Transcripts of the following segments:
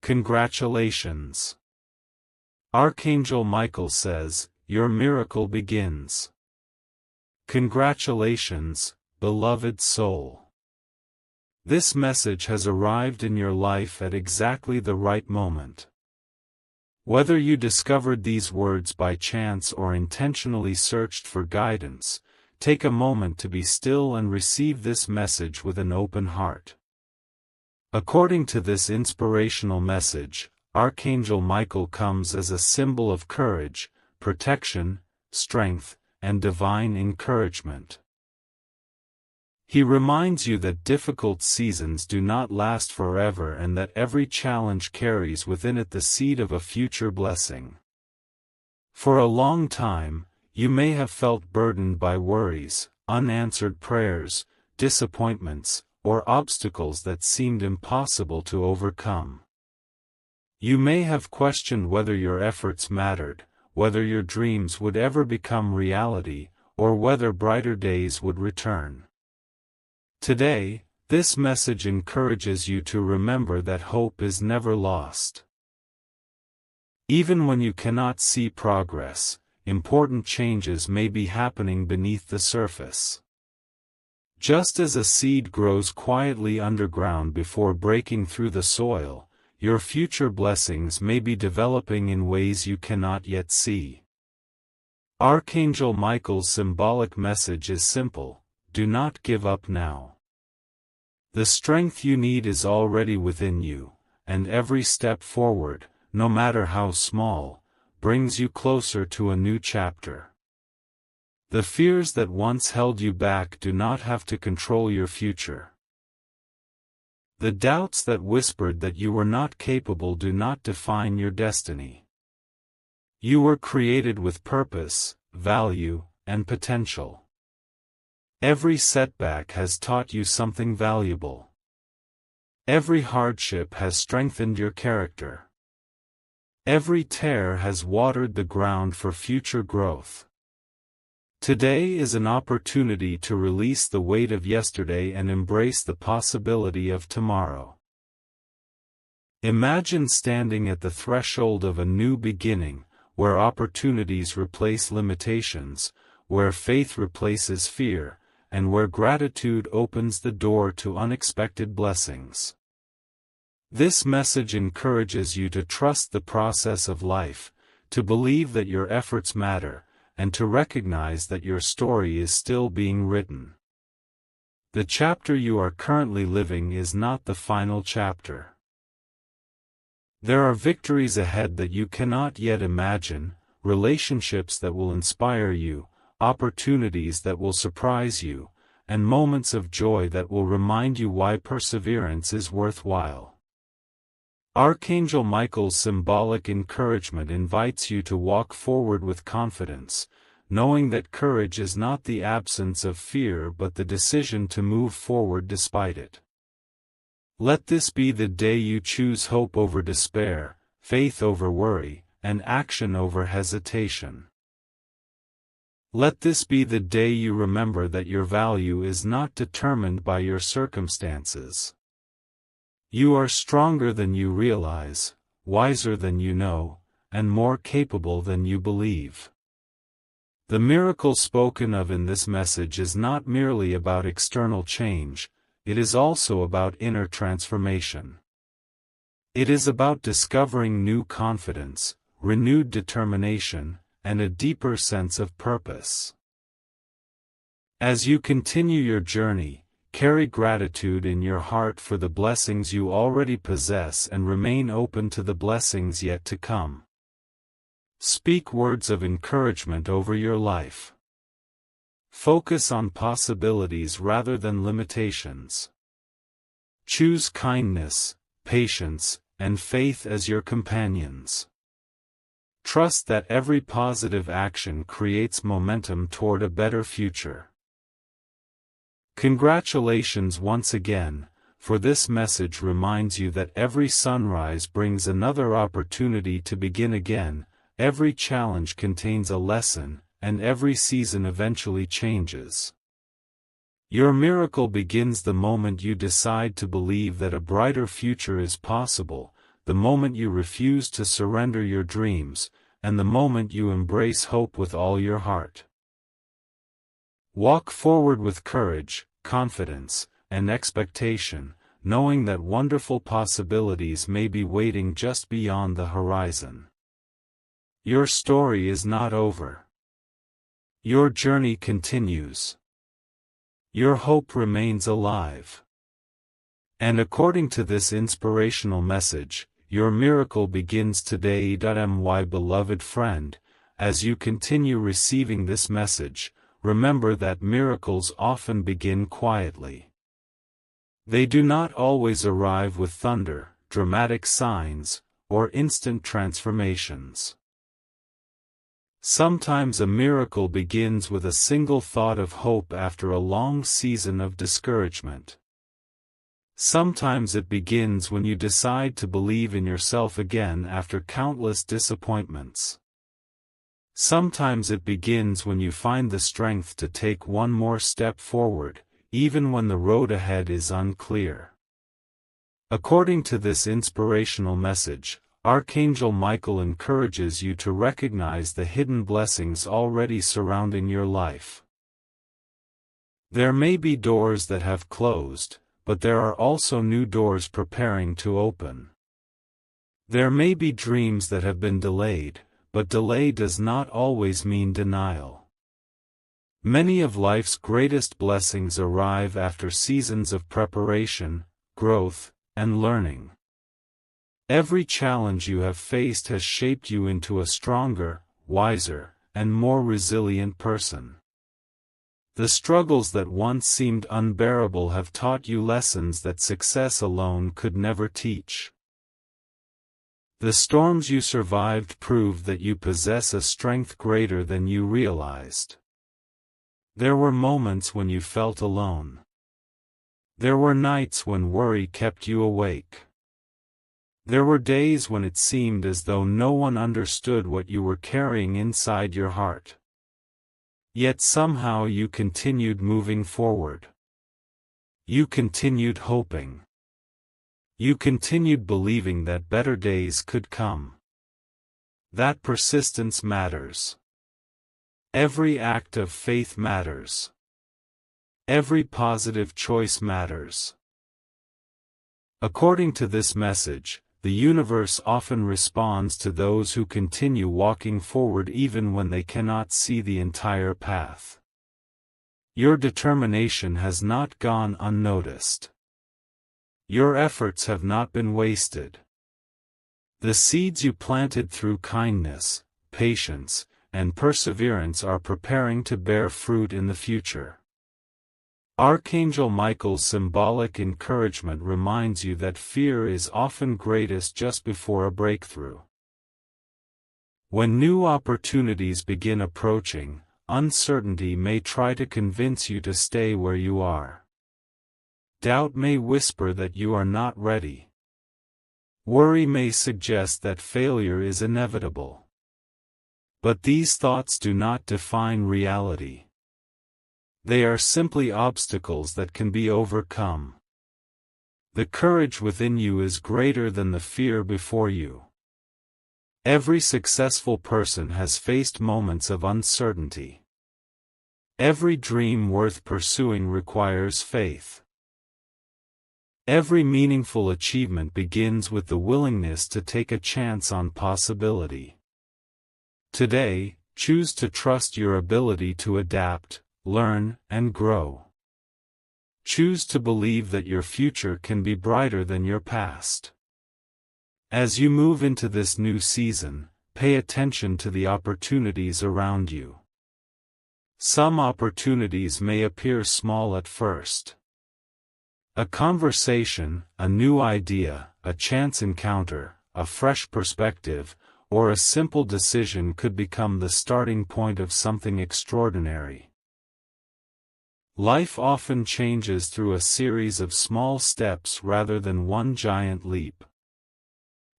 Congratulations. Archangel Michael says, your miracle begins. Congratulations, beloved soul. This message has arrived in your life at exactly the right moment. Whether you discovered these words by chance or intentionally searched for guidance, take a moment to be still and receive this message with an open heart. According to this inspirational message, Archangel Michael comes as a symbol of courage, protection, strength, and divine encouragement. He reminds you that difficult seasons do not last forever and that every challenge carries within it the seed of a future blessing. For a long time, you may have felt burdened by worries, unanswered prayers, disappointments, or obstacles that seemed impossible to overcome. You may have questioned whether your efforts mattered, whether your dreams would ever become reality, or whether brighter days would return. Today, this message encourages you to remember that hope is never lost. Even when you cannot see progress, important changes may be happening beneath the surface. Just as a seed grows quietly underground before breaking through the soil, your future blessings may be developing in ways you cannot yet see. Archangel Michael's symbolic message is simple: do not give up now. The strength you need is already within you, and every step forward, no matter how small, brings you closer to a new chapter. The fears that once held you back do not have to control your future. The doubts that whispered that you were not capable do not define your destiny. You were created with purpose, value, and potential. Every setback has taught you something valuable. Every hardship has strengthened your character. Every tear has watered the ground for future growth. Today is an opportunity to release the weight of yesterday and embrace the possibility of tomorrow. Imagine standing at the threshold of a new beginning, where opportunities replace limitations, where faith replaces fear, and where gratitude opens the door to unexpected blessings. This message encourages you to trust the process of life, to believe that your efforts matter, and to recognize that your story is still being written. The chapter you are currently living is not the final chapter. There are victories ahead that you cannot yet imagine, relationships that will inspire you, opportunities that will surprise you, and moments of joy that will remind you why perseverance is worthwhile. Archangel Michael's symbolic encouragement invites you to walk forward with confidence, knowing that courage is not the absence of fear but the decision to move forward despite it. Let this be the day you choose hope over despair, faith over worry, and action over hesitation. Let this be the day you remember that your value is not determined by your circumstances. You are stronger than you realize, wiser than you know, and more capable than you believe. The miracle spoken of in this message is not merely about external change, it is also about inner transformation. It is about discovering new confidence, renewed determination, and a deeper sense of purpose. As you continue your journey, carry gratitude in your heart for the blessings you already possess and remain open to the blessings yet to come. Speak words of encouragement over your life. Focus on possibilities rather than limitations. Choose kindness, patience, and faith as your companions. Trust that every positive action creates momentum toward a better future. Congratulations once again, for this message reminds you that every sunrise brings another opportunity to begin again, every challenge contains a lesson, and every season eventually changes. Your miracle begins the moment you decide to believe that a brighter future is possible, the moment you refuse to surrender your dreams, and the moment you embrace hope with all your heart. Walk forward with courage, confidence, and expectation, knowing that wonderful possibilities may be waiting just beyond the horizon. Your story is not over. Your journey continues. Your hope remains alive. And according to this inspirational message, your miracle begins today. My beloved friend, as you continue receiving this message, remember that miracles often begin quietly. They do not always arrive with thunder, dramatic signs, or instant transformations. Sometimes a miracle begins with a single thought of hope after a long season of discouragement. Sometimes it begins when you decide to believe in yourself again after countless disappointments. Sometimes it begins when you find the strength to take one more step forward, even when the road ahead is unclear. According to this inspirational message, Archangel Michael encourages you to recognize the hidden blessings already surrounding your life. There may be doors that have closed, but there are also new doors preparing to open. There may be dreams that have been delayed, but delay does not always mean denial. Many of life's greatest blessings arrive after seasons of preparation, growth, and learning. Every challenge you have faced has shaped you into a stronger, wiser, and more resilient person. The struggles that once seemed unbearable have taught you lessons that success alone could never teach. The storms you survived proved that you possess a strength greater than you realized. There were moments when you felt alone. There were nights when worry kept you awake. There were days when it seemed as though no one understood what you were carrying inside your heart. Yet somehow you continued moving forward. You continued hoping. You continued believing that better days could come. That persistence matters. Every act of faith matters. Every positive choice matters. According to this message, the universe often responds to those who continue walking forward even when they cannot see the entire path. Your determination has not gone unnoticed. Your efforts have not been wasted. The seeds you planted through kindness, patience, and perseverance are preparing to bear fruit in the future. Archangel Michael's symbolic encouragement reminds you that fear is often greatest just before a breakthrough. When new opportunities begin approaching, uncertainty may try to convince you to stay where you are. Doubt may whisper that you are not ready. Worry may suggest that failure is inevitable. But these thoughts do not define reality. They are simply obstacles that can be overcome. The courage within you is greater than the fear before you. Every successful person has faced moments of uncertainty. Every dream worth pursuing requires faith. Every meaningful achievement begins with the willingness to take a chance on possibility. Today, choose to trust your ability to adapt, learn, and grow. Choose to believe that your future can be brighter than your past. As you move into this new season, pay attention to the opportunities around you. Some opportunities may appear small at first. A conversation, a new idea, a chance encounter, a fresh perspective, or a simple decision could become the starting point of something extraordinary. Life often changes through a series of small steps rather than one giant leap.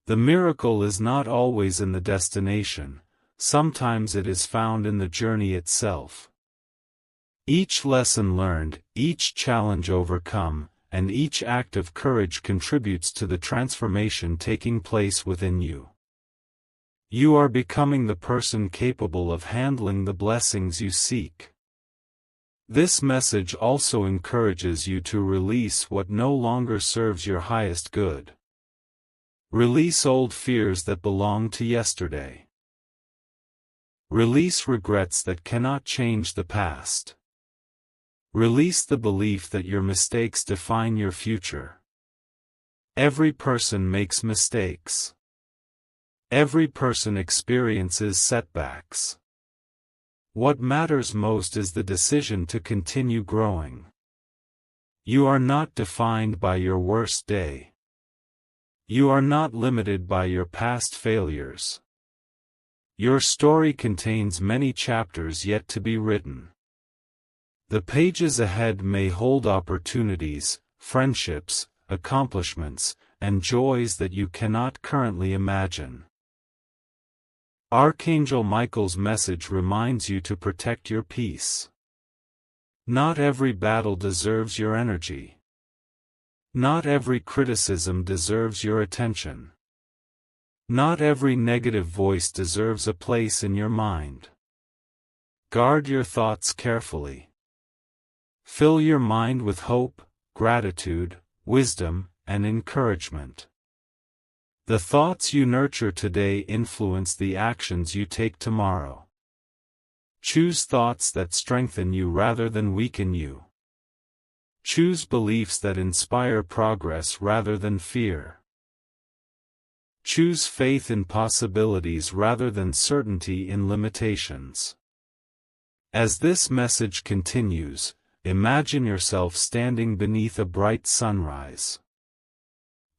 The miracle is not always in the destination, sometimes it is found in the journey itself. Each lesson learned, each challenge overcome, and each act of courage contributes to the transformation taking place within you. You are becoming the person capable of handling the blessings you seek. This message also encourages you to release what no longer serves your highest good. Release old fears that belong to yesterday. Release regrets that cannot change the past. Release the belief that your mistakes define your future. Every person makes mistakes. Every person experiences setbacks. What matters most is the decision to continue growing. You are not defined by your worst day. You are not limited by your past failures. Your story contains many chapters yet to be written. The pages ahead may hold opportunities, friendships, accomplishments, and joys that you cannot currently imagine. Archangel Michael's message reminds you to protect your peace. Not every battle deserves your energy. Not every criticism deserves your attention. Not every negative voice deserves a place in your mind. Guard your thoughts carefully. Fill your mind with hope, gratitude, wisdom, and encouragement. The thoughts you nurture today influence the actions you take tomorrow. Choose thoughts that strengthen you rather than weaken you. Choose beliefs that inspire progress rather than fear. Choose faith in possibilities rather than certainty in limitations. As this message continues, imagine yourself standing beneath a bright sunrise.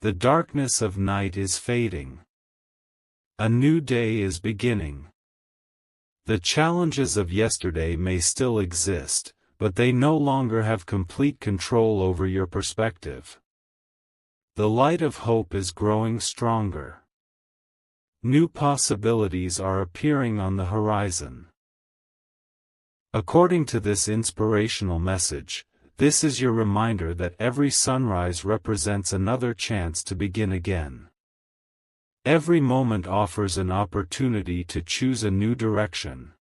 The darkness of night is fading. A new day is beginning. The challenges of yesterday may still exist, but they no longer have complete control over your perspective. The light of hope is growing stronger. New possibilities are appearing on the horizon. According to this inspirational message, this is your reminder that every sunrise represents another chance to begin again. Every moment offers an opportunity to choose a new direction.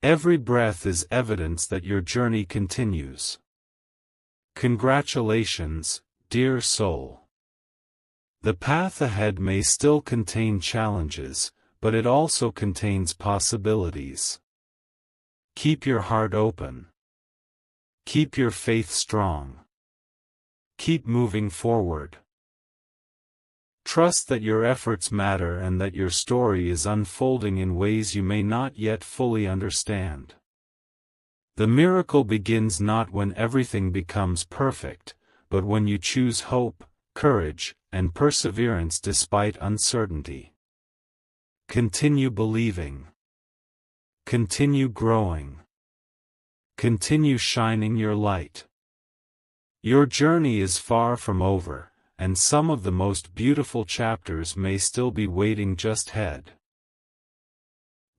Every breath is evidence that your journey continues. Congratulations, dear soul. The path ahead may still contain challenges, but it also contains possibilities. Keep your heart open. Keep your faith strong. Keep moving forward. Trust that your efforts matter and that your story is unfolding in ways you may not yet fully understand. The miracle begins not when everything becomes perfect, but when you choose hope, courage, and perseverance despite uncertainty. Continue believing. Continue growing. Continue shining your light. Your journey is far from over, and some of the most beautiful chapters may still be waiting just ahead.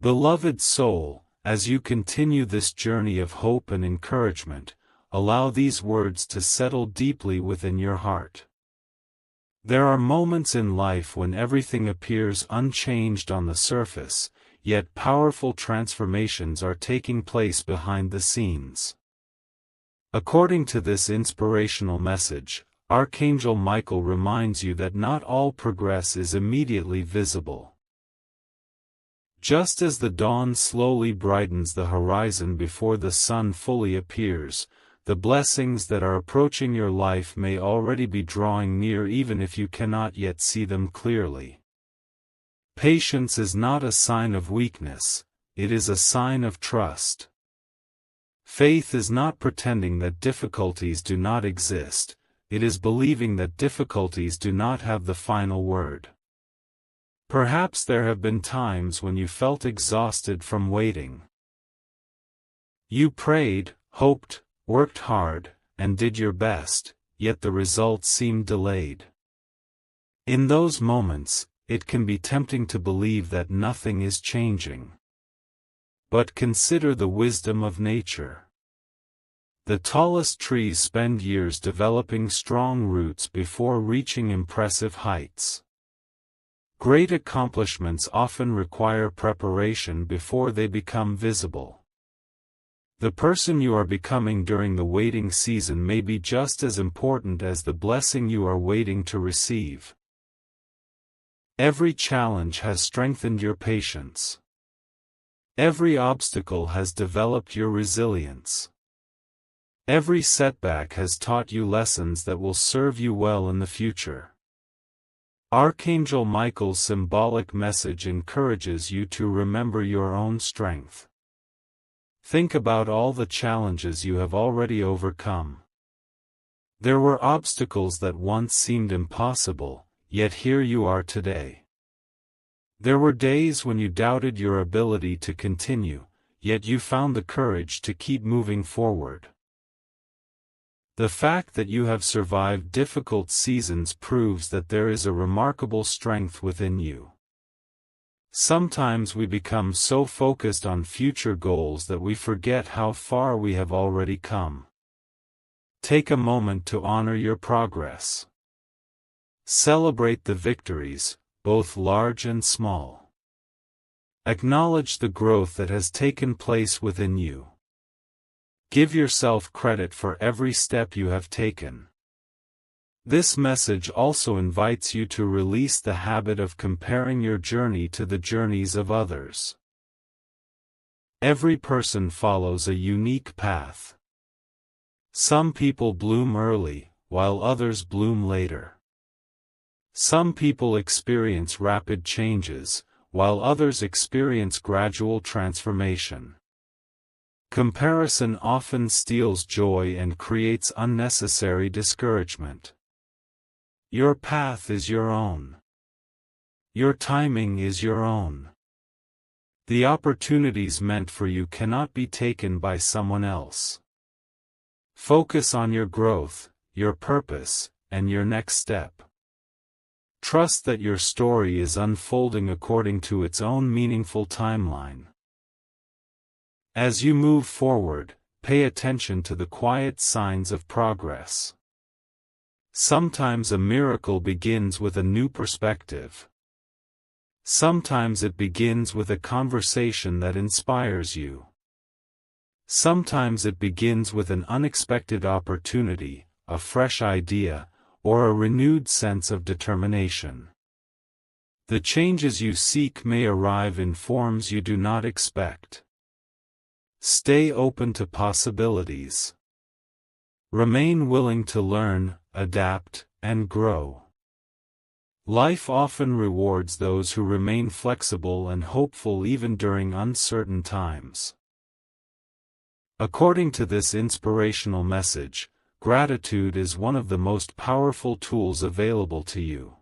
Beloved soul, as you continue this journey of hope and encouragement, allow these words to settle deeply within your heart. There are moments in life when everything appears unchanged on the surface, yet powerful transformations are taking place behind the scenes. According to this inspirational message, Archangel Michael reminds you that not all progress is immediately visible. Just as the dawn slowly brightens the horizon before the sun fully appears, the blessings that are approaching your life may already be drawing near even if you cannot yet see them clearly. Patience is not a sign of weakness, it is a sign of trust. Faith is not pretending that difficulties do not exist, it is believing that difficulties do not have the final word. Perhaps there have been times when you felt exhausted from waiting. You prayed, hoped, worked hard, and did your best, yet the results seemed delayed. In those moments, it can be tempting to believe that nothing is changing. But consider the wisdom of nature. The tallest trees spend years developing strong roots before reaching impressive heights. Great accomplishments often require preparation before they become visible. The person you are becoming during the waiting season may be just as important as the blessing you are waiting to receive. Every challenge has strengthened your patience. Every obstacle has developed your resilience. Every setback has taught you lessons that will serve you well in the future. Archangel Michael's symbolic message encourages you to remember your own strength. Think about all the challenges you have already overcome. There were obstacles that once seemed impossible, yet here you are today. There were days when you doubted your ability to continue, yet you found the courage to keep moving forward. The fact that you have survived difficult seasons proves that there is a remarkable strength within you. Sometimes we become so focused on future goals that we forget how far we have already come. Take a moment to honor your progress. Celebrate the victories, both large and small. Acknowledge the growth that has taken place within you. Give yourself credit for every step you have taken. This message also invites you to release the habit of comparing your journey to the journeys of others. Every person follows a unique path. Some people bloom early, while others bloom later. Some people experience rapid changes, while others experience gradual transformation. Comparison often steals joy and creates unnecessary discouragement. Your path is your own. Your timing is your own. The opportunities meant for you cannot be taken by someone else. Focus on your growth, your purpose, and your next step. Trust that your story is unfolding according to its own meaningful timeline. As you move forward, pay attention to the quiet signs of progress. Sometimes a miracle begins with a new perspective. Sometimes it begins with a conversation that inspires you. Sometimes it begins with an unexpected opportunity, a fresh idea, or a renewed sense of determination. The changes you seek may arrive in forms you do not expect. Stay open to possibilities. Remain willing to learn, adapt, and grow. Life often rewards those who remain flexible and hopeful even during uncertain times. According to this inspirational message, gratitude is one of the most powerful tools available to you.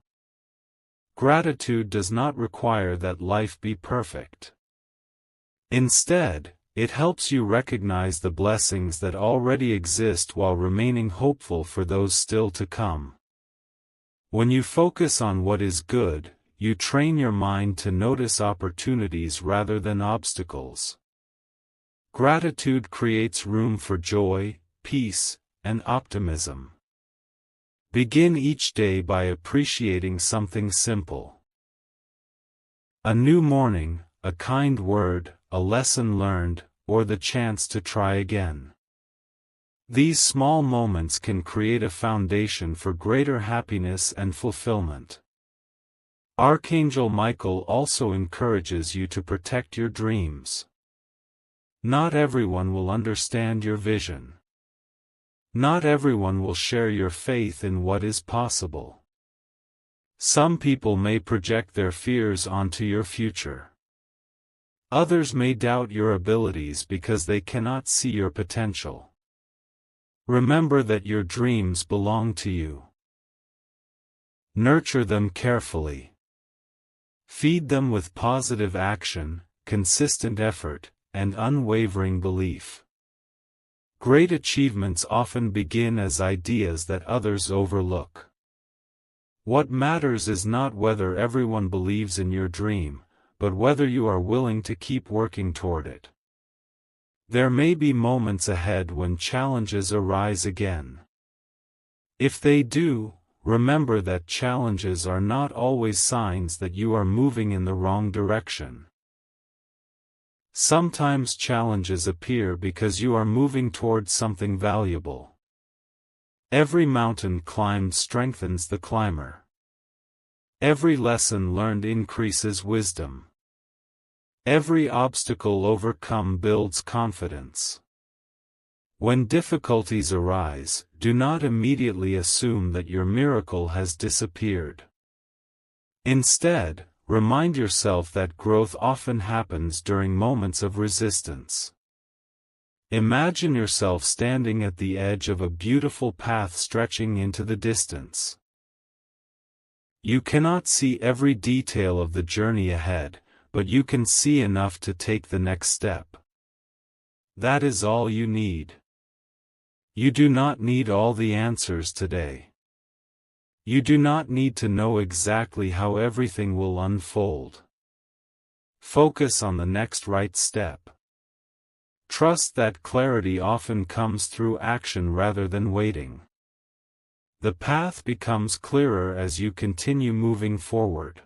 Gratitude does not require that life be perfect. Instead, it helps you recognize the blessings that already exist while remaining hopeful for those still to come. When you focus on what is good, you train your mind to notice opportunities rather than obstacles. Gratitude creates room for joy, peace, and optimism. Begin each day by appreciating something simple. A new morning, a kind word, a lesson learned, or the chance to try again. These small moments can create a foundation for greater happiness and fulfillment. Archangel Michael also encourages you to protect your dreams. Not everyone will understand your vision. Not everyone will share your faith in what is possible. Some people may project their fears onto your future. Others may doubt your abilities because they cannot see your potential. Remember that your dreams belong to you. Nurture them carefully. Feed them with positive action, consistent effort, and unwavering belief. Great achievements often begin as ideas that others overlook. What matters is not whether everyone believes in your dream, but whether you are willing to keep working toward it. There may be moments ahead when challenges arise again. If they do, remember that challenges are not always signs that you are moving in the wrong direction. Sometimes challenges appear because you are moving towards something valuable. Every mountain climbed strengthens the climber. Every lesson learned increases wisdom. Every obstacle overcome builds confidence. When difficulties arise, do not immediately assume that your miracle has disappeared. Instead, remind yourself that growth often happens during moments of resistance. Imagine yourself standing at the edge of a beautiful path stretching into the distance. You cannot see every detail of the journey ahead, but you can see enough to take the next step. That is all you need. You do not need all the answers today. You do not need to know exactly how everything will unfold. Focus on the next right step. Trust that clarity often comes through action rather than waiting. The path becomes clearer as you continue moving forward.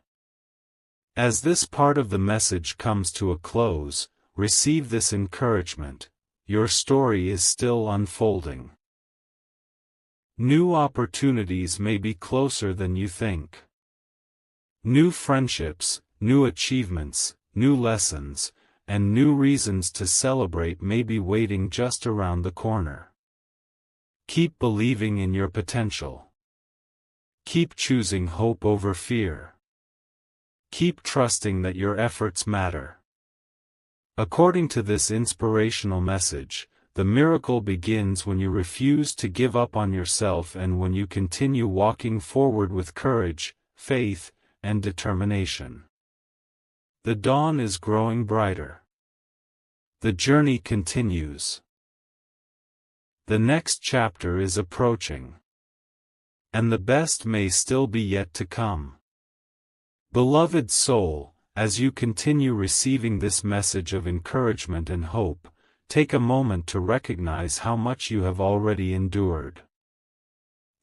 As this part of the message comes to a close, receive this encouragement: your story is still unfolding. New opportunities may be closer than you think. New friendships, new achievements, new lessons, and new reasons to celebrate may be waiting just around the corner. Keep believing in your potential. Keep choosing hope over fear. Keep trusting that your efforts matter. According to this inspirational message, the miracle begins when you refuse to give up on yourself and when you continue walking forward with courage, faith, and determination. The dawn is growing brighter. The journey continues. The next chapter is approaching. And the best may still be yet to come. Beloved soul, as you continue receiving this message of encouragement and hope, take a moment to recognize how much you have already endured.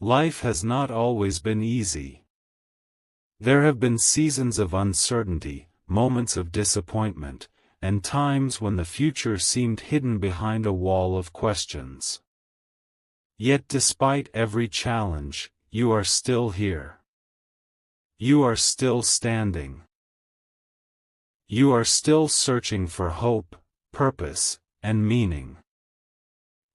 Life has not always been easy. There have been seasons of uncertainty, moments of disappointment, and times when the future seemed hidden behind a wall of questions. Yet despite every challenge, you are still here. You are still standing. You are still searching for hope, purpose, and meaning.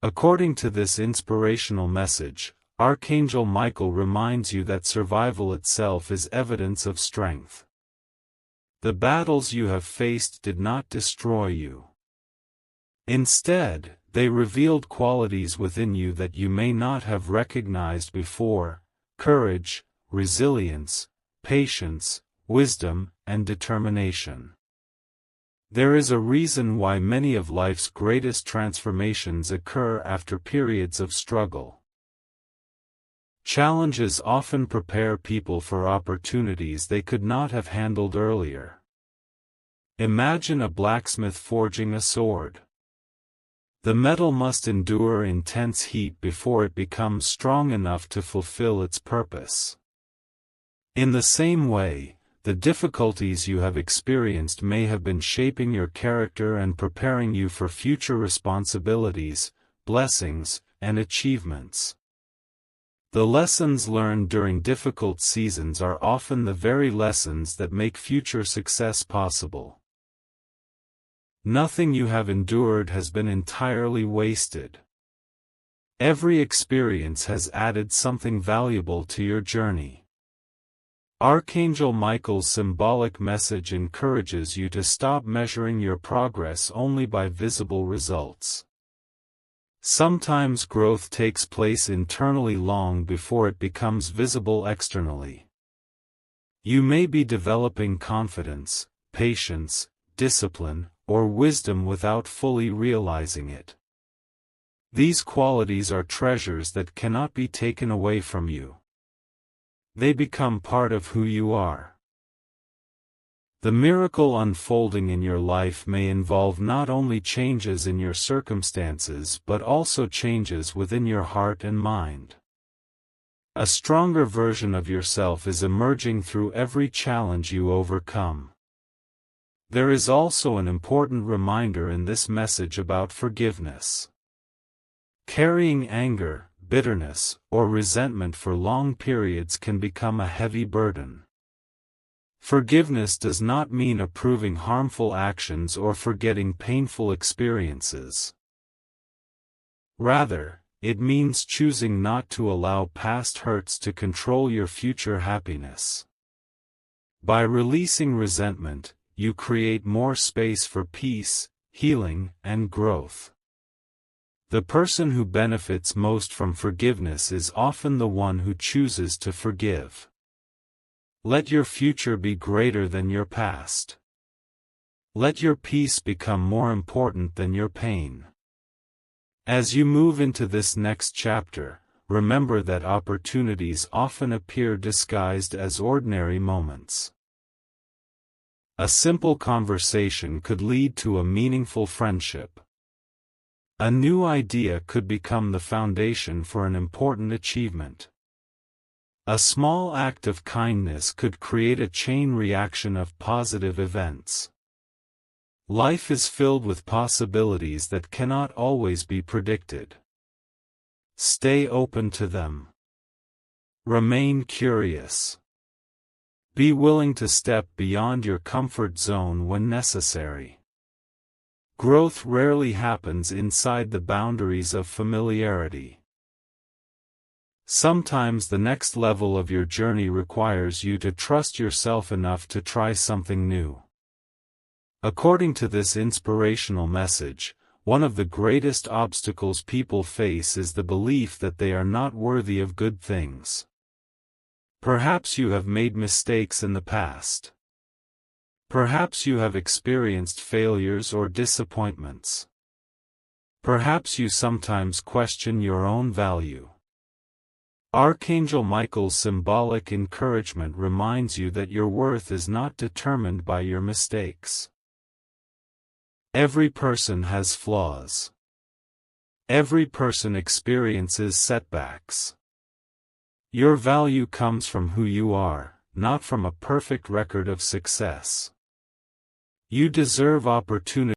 According to this inspirational message, Archangel Michael reminds you that survival itself is evidence of strength. The battles you have faced did not destroy you. Instead, they revealed qualities within you that you may not have recognized before: courage, resilience, patience, wisdom, and determination. There is a reason why many of life's greatest transformations occur after periods of struggle. Challenges often prepare people for opportunities they could not have handled earlier. Imagine a blacksmith forging a sword. The metal must endure intense heat before it becomes strong enough to fulfill its purpose. In the same way, the difficulties you have experienced may have been shaping your character and preparing you for future responsibilities, blessings, and achievements. The lessons learned during difficult seasons are often the very lessons that make future success possible. Nothing you have endured has been entirely wasted. Every experience has added something valuable to your journey. Archangel Michael's symbolic message encourages you to stop measuring your progress only by visible results. Sometimes growth takes place internally long before it becomes visible externally. You may be developing confidence, patience, discipline, or wisdom without fully realizing it. These qualities are treasures that cannot be taken away from you. They become part of who you are. The miracle unfolding in your life may involve not only changes in your circumstances but also changes within your heart and mind. A stronger version of yourself is emerging through every challenge you overcome. There is also an important reminder in this message about forgiveness. Carrying anger, bitterness, or resentment for long periods can become a heavy burden. Forgiveness does not mean approving harmful actions or forgetting painful experiences. Rather, it means choosing not to allow past hurts to control your future happiness. By releasing resentment, you create more space for peace, healing, and growth. The person who benefits most from forgiveness is often the one who chooses to forgive. Let your future be greater than your past. Let your peace become more important than your pain. As you move into this next chapter, remember that opportunities often appear disguised as ordinary moments. A simple conversation could lead to a meaningful friendship. A new idea could become the foundation for an important achievement. A small act of kindness could create a chain reaction of positive events. Life is filled with possibilities that cannot always be predicted. Stay open to them. Remain curious. Be willing to step beyond your comfort zone when necessary. Growth rarely happens inside the boundaries of familiarity. Sometimes the next level of your journey requires you to trust yourself enough to try something new. According to this inspirational message, one of the greatest obstacles people face is the belief that they are not worthy of good things. Perhaps you have made mistakes in the past. Perhaps you have experienced failures or disappointments. Perhaps you sometimes question your own value. Archangel Michael's symbolic encouragement reminds you that your worth is not determined by your mistakes. Every person has flaws. Every person experiences setbacks. Your value comes from who you are, not from a perfect record of success. You deserve opportunity